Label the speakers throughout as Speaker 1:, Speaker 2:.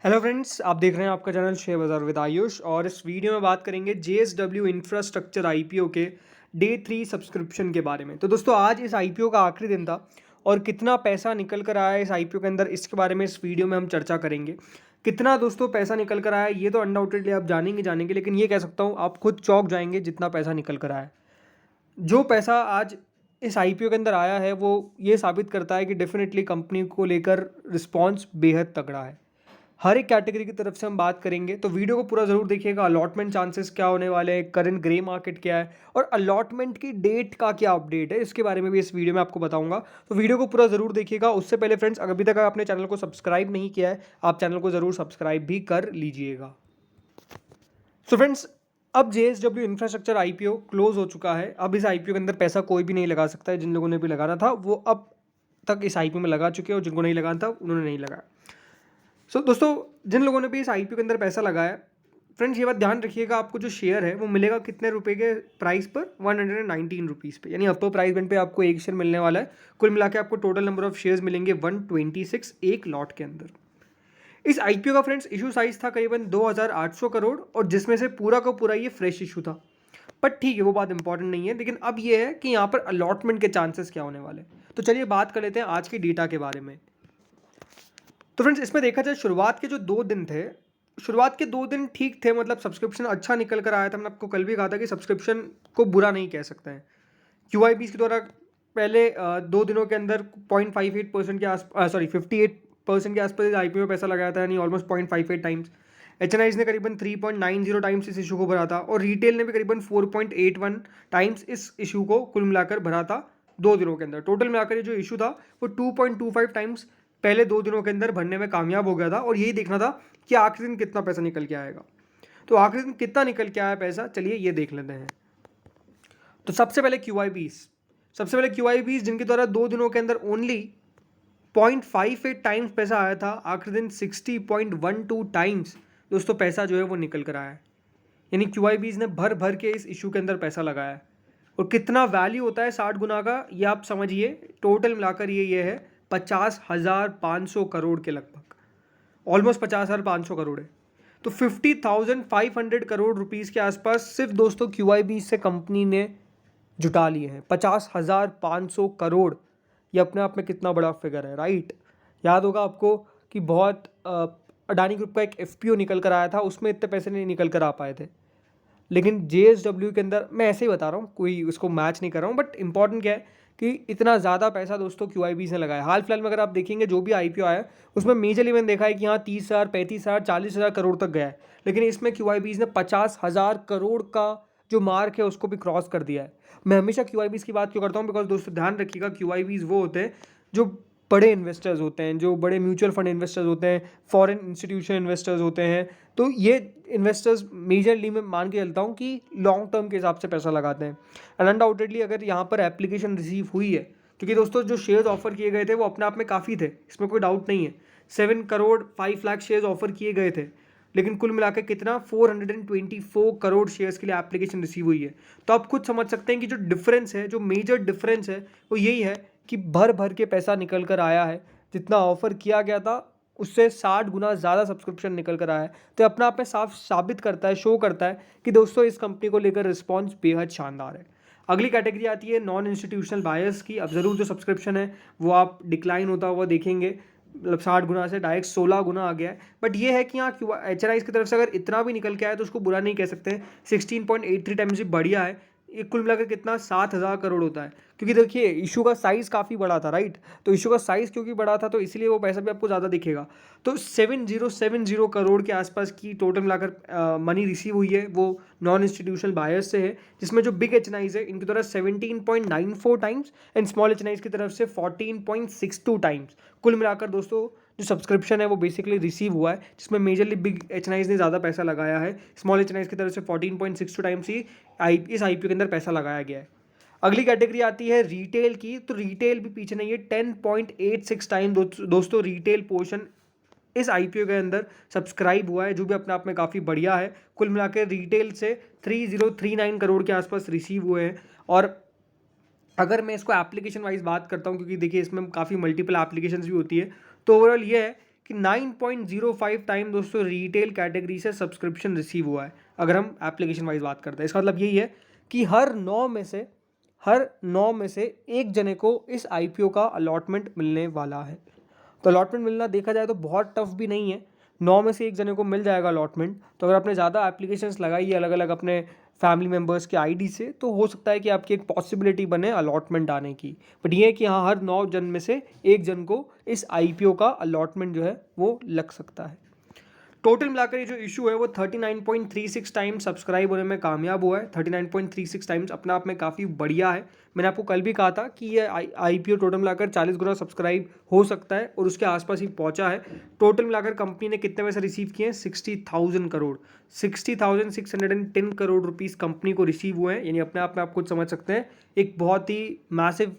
Speaker 1: Hello friends, आप देख रहे हैं आपका चैनल शेयर बाजार विद आयुष। और इस वीडियो में बात करेंगे जेएसडब्ल्यू इंफ्रास्ट्रक्चर आईपीओ के डे 3 सब्सक्रिप्शन के बारे में। तो दोस्तों, आज इस आईपीओ का आखिरी दिन था और कितना पैसा निकल कर आया है इस आईपीओ के अंदर, इसके बारे में इस वीडियो में हम चर्चा करेंगे। कितना दोस्तों पैसा निकल कर आया है ये तो अनडाउटेडली आप जानेंगे, लेकिन ये कह सकता हूँ आप खुद चौंक जाएंगे जितना पैसा निकल कर आया है। जो पैसा आज इस आईपीओ के अंदर आया है वो ये साबित करता है कि डेफिनेटली कंपनी को लेकर रिस्पॉन्स बेहद तगड़ा है। हर एक कैटेगरी की तरफ से हम बात करेंगे, तो वीडियो को पूरा ज़रूर देखिएगा। अलॉटमेंट चांसेस क्या होने वाले हैं, करंट ग्रे मार्केट क्या है और अलॉटमेंट की डेट का क्या अपडेट है, इसके बारे में भी इस वीडियो में आपको बताऊंगा। तो वीडियो को पूरा ज़रूर देखिएगा। उससे पहले फ्रेंड्स, अभी तक आपने चैनल को सब्सक्राइब नहीं किया है, आप चैनल को ज़रूर सब्सक्राइब भी कर लीजिएगा। सो फ्रेंड्स, अब जेएसडब्ल्यू इंफ्रास्ट्रक्चर आईपीओ क्लोज हो चुका है। अब इस आईपीओ के अंदर पैसा कोई भी नहीं लगा सकता है। जिन लोगों ने भी लगाना था वो अब तक इस आईपीओ में लगा चुके हैं और जिनको नहीं लगाना था उन्होंने नहीं लगाया। दोस्तों, जिन लोगों ने भी इस आईपीओ के अंदर पैसा लगाया, फ्रेंड्स ये बात ध्यान रखिएगा, आपको जो शेयर है वो मिलेगा कितने रुपए के प्राइस पर, 119 रुपीज़ पे, यानी अपर प्राइस बैंड पे आपको एक शेयर मिलने वाला है। कुल मिला के आपको टोटल नंबर ऑफ शेयर्स मिलेंगे 126 एक लॉट के अंदर। इस आईपीओ का फ्रेंड्स इशू साइज था करीबन 2800 करोड़ और जिसमें से पूरा का पूरा ये फ्रेश इशू था। बट ठीक है, वो बात इंपॉर्टेंट नहीं है। लेकिन अब ये है कि यहाँ पर अलॉटमेंट के चांसेस क्या होने वाले हैं। तो चलिए बात कर लेते हैं आज की डेटा के बारे में। तो फ्रेंड्स, इसमें देखा जाए शुरुआत के जो 2 दिन थे, शुरुआत के 2 दिन ठीक थे, मतलब सब्सक्रिप्शन अच्छा निकल कर आया था। मैंने आपको कल भी कहा था कि सब्सक्रिप्शन को बुरा नहीं कह सकते हैं। क्यूआईबीज के द्वारा पहले 2 दिनों के अंदर 0.58% के आस 58% के आसपास आईपीओ में पैसा लगाया था, यानी ऑलमोस्ट 0.58 टाइम्स। एचएनआईज ने करीबन 3.90 टाइम्स इस इशू को भरा था और रिटेल ने भी करीबन 4.81 टाइम्स इस इशू को कुल मिलाकर भरा था 2 दिनों के अंदर। टोटल मिलाकर ये जो इशू था वो 2.25 टाइम्स पहले 2 दिनों के अंदर भरने में कामयाब हो गया था। और यही देखना था कि आखिरी दिन कितना पैसा निकल के आएगा। तो आखिरी दिन कितना निकल के आया पैसा, चलिए ये देख लेते हैं। तो सबसे पहले क्यूआईबीज जिनके द्वारा 2 दिनों के अंदर ओनली 0.58 टाइम्स पैसा आया था, आखिरी दिन 60.12 टाइम्स दोस्तों पैसा जो है वो निकल कर आया है। यानी क्यूआईबीज ने भर भर के इस इशू के अंदर पैसा लगाया है। और कितना वैल्यू होता है 60 गुना का, ये आप समझिए। टोटल मिलाकर ये है 50,500 करोड़ के लगभग, ऑलमोस्ट 50,500 करोड़ है। तो 50,500 करोड़ रुपीज़ के आसपास सिर्फ दोस्तों क्यूआईबी से कंपनी ने जुटा लिए हैं। 50,500 करोड़, ये अपने आप में कितना बड़ा फिगर है, राइट। याद होगा आपको कि बहुत अडानी ग्रुप का एक एफपीओ निकल कर आया था, उसमें इतने पैसे नहीं निकल कर आ पाए थे। लेकिन जेएसडब्ल्यू के अंदर, मैं ऐसे ही बता रहा हूँ, कोई उसको मैच नहीं कर रहा हूँ, बट इंपॉर्टेंट क्या है कि इतना ज़्यादा पैसा दोस्तों क्यूआईबीज ने लगाया। हाल फिलहाल में अगर आप देखेंगे जो भी आईपीओ आया उसमें मेजरली मैंने देखा है कि यहाँ 30,000, 35,000, 40,000 करोड़ तक गया है। लेकिन इसमें क्यूआईबीज ने 50,000 करोड़ का जो मार्क है उसको भी क्रॉस कर दिया है। मैं हमेशा क्यूआईबीज की बात क्यों करता हूँ, बिकॉज दोस्तों ध्यान रखिएगा, क्यूआईबीज वो होते हैं जो बड़े इन्वेस्टर्स होते हैं, जो बड़े म्यूचुअल फंड इन्वेस्टर्स होते हैं, फॉरेन इंस्टीट्यूशन इन्वेस्टर्स होते हैं। तो ये इन्वेस्टर्स मेजरली मैं मान के चलता हूँ कि लॉन्ग टर्म के हिसाब से पैसा लगाते हैं। एंड अनडाउटेडली अगर यहाँ पर एप्लीकेशन रिसीव हुई है, क्योंकि दोस्तों जो शेयर्स ऑफर किए गए थे वो अपने आप में काफ़ी थे, इसमें कोई डाउट नहीं है। 7 करोड़ 5 लाख शेयर्स ऑफर किए गए थे, लेकिन कुल मिलाकर कितना 424 करोड़ शेयर्स के लिए एप्लीकेशन रिसीव हुई है। तो आप खुद समझ सकते हैं कि जो डिफरेंस है, जो मेजर डिफरेंस है, वो यही है कि भर भर के पैसा निकल कर आया है। जितना ऑफर किया गया था उससे 60 गुना ज़्यादा सब्सक्रिप्शन निकल कर आया है। तो अपने आप में साफ साबित करता है, शो करता है कि दोस्तों इस कंपनी को लेकर रिस्पॉन्स बेहद शानदार है। अगली कैटेगरी आती है नॉन इंस्टीट्यूशनल बायर्स की। अब ज़रूर जो सब्सक्रिप्शन है वो आप डिक्लाइन होता हुआ देखेंगे, मतलब 60 गुना से डायरेक्ट 16 गुना आ गया है। बट ये है कि यहाँ एच की तरफ से अगर इतना भी निकल के आया तो उसको बुरा नहीं कह सकते। 16.83 टाइम्स भी बढ़िया है। ये कुल मिलाकर कितना 7,000 करोड़ होता है। क्योंकि देखिए इशू का साइज़ काफ़ी बड़ा था, राइट। तो इशू का साइज़ क्योंकि बड़ा था तो इसलिए वो पैसा भी आपको ज़्यादा दिखेगा। तो 7070 करोड़ के आसपास की टोटल मिलाकर मनी रिसीव हुई है, वो नॉन इंस्टीट्यूशनल बायर्स से है। जिसमें जो बिग एच है इनकी तरफ 17.94 टाइम्स एंड स्मॉल एच की तरफ से 14.62 टाइम्स। कुल मिलाकर दोस्तों जो सब्सक्रिप्शन है वो बेसिकली रिसीव हुआ है, जिसमें मेजरली बिग एच ने ज़्यादा पैसा लगाया है। स्मॉल एच की तरफ से 14.62 टाइम्स ही इस आईपीओ के अंदर पैसा लगाया गया है। अगली कैटेगरी आती है रिटेल की। तो रिटेल भी पीछे नहीं है, 10.86 टाइम दोस्तों रिटेल पोर्शन इस आईपीओ के अंदर सब्सक्राइब हुआ है, जो भी अपने आप में काफ़ी बढ़िया है। कुल मिलाकर रिटेल से 3039 करोड़ के आसपास रिसीव हुए हैं। और अगर मैं इसको एप्लीकेशन वाइज बात करता हूँ, क्योंकि देखिए इसमें काफ़ी मल्टीपल एप्लीकेशंस भी होती है, तो ओवरऑल ये है कि 9.05 टाइम दोस्तों रिटेल कैटेगरी से सब्सक्रिप्शन रिसीव हुआ है। अगर हम एप्लीकेशन वाइज बात करते हैं, इसका मतलब यही है कि हर 9 में से एक जने को इस आईपीओ का अलॉटमेंट मिलने वाला है। तो अलॉटमेंट मिलना देखा जाए तो बहुत टफ भी नहीं है, 9 में से एक जने को मिल जाएगा अलॉटमेंट। तो अगर आपने ज़्यादा एप्लीकेशंस लगाई है अलग अलग अपने फैमिली मेम्बर्स के आईडी से, तो हो सकता है कि आपकी एक पॉसिबिलिटी बने अलॉटमेंट आने की। बट ये है कि हाँ, हर 9 जन में से एक जन को इस आईपीओ का अलॉटमेंट जो है वो लग सकता है। टोटल मिलाकर ये जो इशू है वो 39.36 टाइम्स सब्सक्राइब होने में कामयाब हुआ है। 39.36 टाइम्स अपने आप में काफ़ी बढ़िया है। मैंने आपको कल भी कहा था कि ये आईपीओ टोटल मिलाकर 40 गुना सब्सक्राइब हो सकता है और उसके आसपास ही पहुंचा है। टोटल मिलाकर कंपनी ने कितने पैसे रिसीव किए हैं? 60,000 करोड़, 60,610 करोड़ रुपीज़ कंपनी को रिसीव हुए हैं। यानी अपने आप में आप खुद समझ सकते हैं एक बहुत ही मैसिव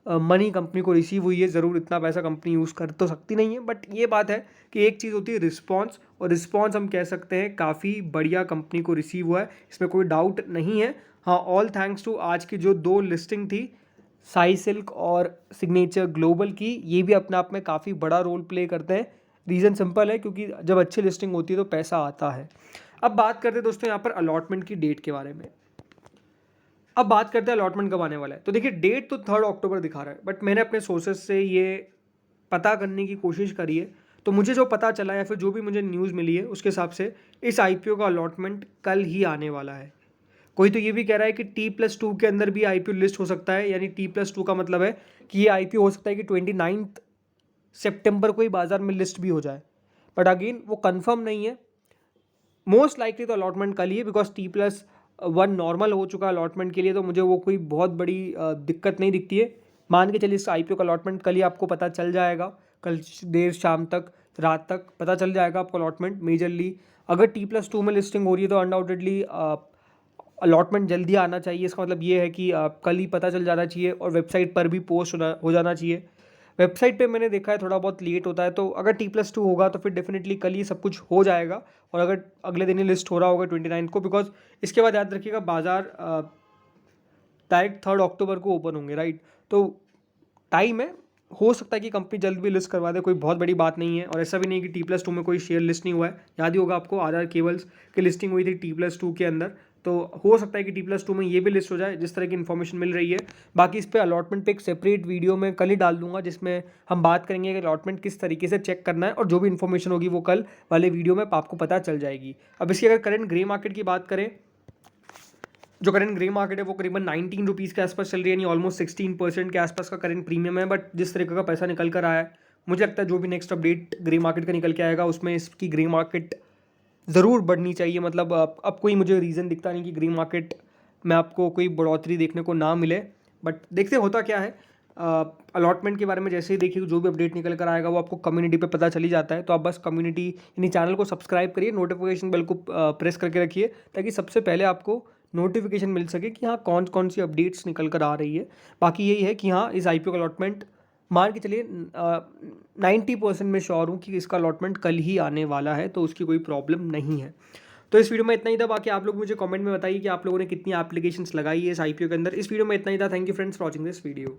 Speaker 1: मनी कंपनी को रिसीव हुई है। ज़रूर इतना पैसा कंपनी यूज़ कर तो सकती नहीं है, बट ये बात है कि एक चीज़ होती है रिस्पॉन्स, और रिस्पॉन्स हम कह सकते हैं काफ़ी बढ़िया कंपनी को रिसीव हुआ है, इसमें कोई डाउट नहीं है। हाँ, ऑल थैंक्स टू आज की जो 2 लिस्टिंग थी, साई सिल्क और सिग्नेचर ग्लोबल की, ये भी अपने आप में काफ़ी बड़ा रोल प्ले करते हैं। रीज़न सिंपल है, क्योंकि जब अच्छी लिस्टिंग होती है तो पैसा आता है। अब बात करते हैं दोस्तों यहाँ पर अलॉटमेंट की डेट के बारे में। अब बात करते हैं अलॉटमेंट कब आने वाला है। तो देखिए, डेट तो 3 अक्टूबर दिखा रहा है, बट मैंने अपने सोर्सेज से ये पता करने की कोशिश करी है, तो मुझे जो पता चला या फिर जो भी मुझे न्यूज़ मिली है उसके हिसाब से इस आईपीओ का अलॉटमेंट कल ही आने वाला है। कोई तो ये भी कह रहा है कि T+2 के अंदर भी आईपीओ लिस्ट हो सकता है। यानी T+2 का मतलब है कि ये आईपीओ हो सकता है कि 29 सितंबर को ही बाजार में लिस्ट भी हो जाए, बट अगेन वो कंफर्म नहीं है। मोस्ट लाइकली तो अलॉटमेंट कल ही है, बिकॉज T+1 नॉर्मल हो चुका है अलॉटमेंट के लिए, तो मुझे वो कोई बहुत बड़ी दिक्कत नहीं दिखती है। मान के चलिए इस आईपीओ का अलॉटमेंट कल ही आपको पता चल जाएगा, कल देर शाम तक, रात तक पता चल जाएगा आपको अलॉटमेंट मेजरली। अगर T+2 में लिस्टिंग हो रही है तो अनडाउटेडली अलॉटमेंट जल्दी आना चाहिए। इसका मतलब ये है कि कल ही पता चल जाना चाहिए और वेबसाइट पर भी पोस्ट हो जाना चाहिए। वेबसाइट पे मैंने देखा है थोड़ा बहुत लेट होता है, तो अगर T+2 होगा तो फिर डेफिनेटली कल ही सब कुछ हो जाएगा, और अगर अगले दिन ही लिस्ट हो रहा होगा 29 को, बिकॉज इसके बाद याद रखिएगा बाजार डायरेक्ट 3 अक्टूबर को ओपन होंगे, राइट। तो टाइम है, हो सकता है कि कंपनी जल्द भी लिस्ट करवा दे, कोई बहुत बड़ी बात नहीं है। और ऐसा भी नहीं है कि T+2 में कोई शेयर लिस्ट नहीं हुआ है। याद ही होगा आपको, आधार केबल्स की लिस्टिंग हुई थी T+2 के अंदर, तो हो सकता है कि T+2 में ये भी लिस्ट हो जाए, जिस तरह की इन्फॉर्मेशन मिल रही है। बाकी इस पर अलॉटमेंट पे एक सेपरेट वीडियो में कल ही डाल दूंगा, जिसमें हम बात करेंगे कि अलॉटमेंट किस तरीके से चेक करना है, और जो भी इन्फॉर्मेशन होगी वो कल वाले वीडियो में आपको पता चल जाएगी। अब इसकी अगर करंट ग्रे मार्केट की बात करें, जो करंट ग्रे मार्केट है वो करीबन 19 रुपीज़ के आसपास चल रही है, यानी ऑलमोस्ट 16% के आसपास का करंट प्रीमियम है। बट जिस तरीके का पैसा निकल कर आया है, मुझे लगता है जो भी नेक्स्ट अपडेट ग्रे मार्केट का निकल के आएगा उसमें इसकी ग्रे मार्केट ज़रूर बढ़नी चाहिए। मतलब अब कोई मुझे रीज़न दिखता नहीं कि ग्रे मार्केट में आपको कोई बढ़ोतरी देखने को ना मिले, बट देखते होता क्या है। अलॉटमेंट के बारे में जैसे ही देखिए जो भी अपडेट निकल कर आएगा वो आपको कम्युनिटी पे पता चली जाता है। तो आप बस कम्युनिटी यानी चैनल को सब्सक्राइब करिए, नोटिफिकेशन बेल को प्रेस करके रखिए, ताकि सबसे पहले आपको नोटिफिकेशन मिल सके कि हाँ कौन कौन सी अपडेट्स निकल कर आ रही है। बाकी यही है कि हाँ, इस आईपीओ का अलॉटमेंट मान के चलिए 90% में श्योर हूँ कि इसका अलॉटमेंट कल ही आने वाला है, तो उसकी कोई प्रॉब्लम नहीं है। तो इस वीडियो में इतना ही था। बाकी आप लोग मुझे कमेंट में बताइए कि आप लोगों ने कितनी एप्लीकेशंस लगाई है इस आईपीओ के अंदर। इस वीडियो में इतना ही था। Thank you friends for watching this video.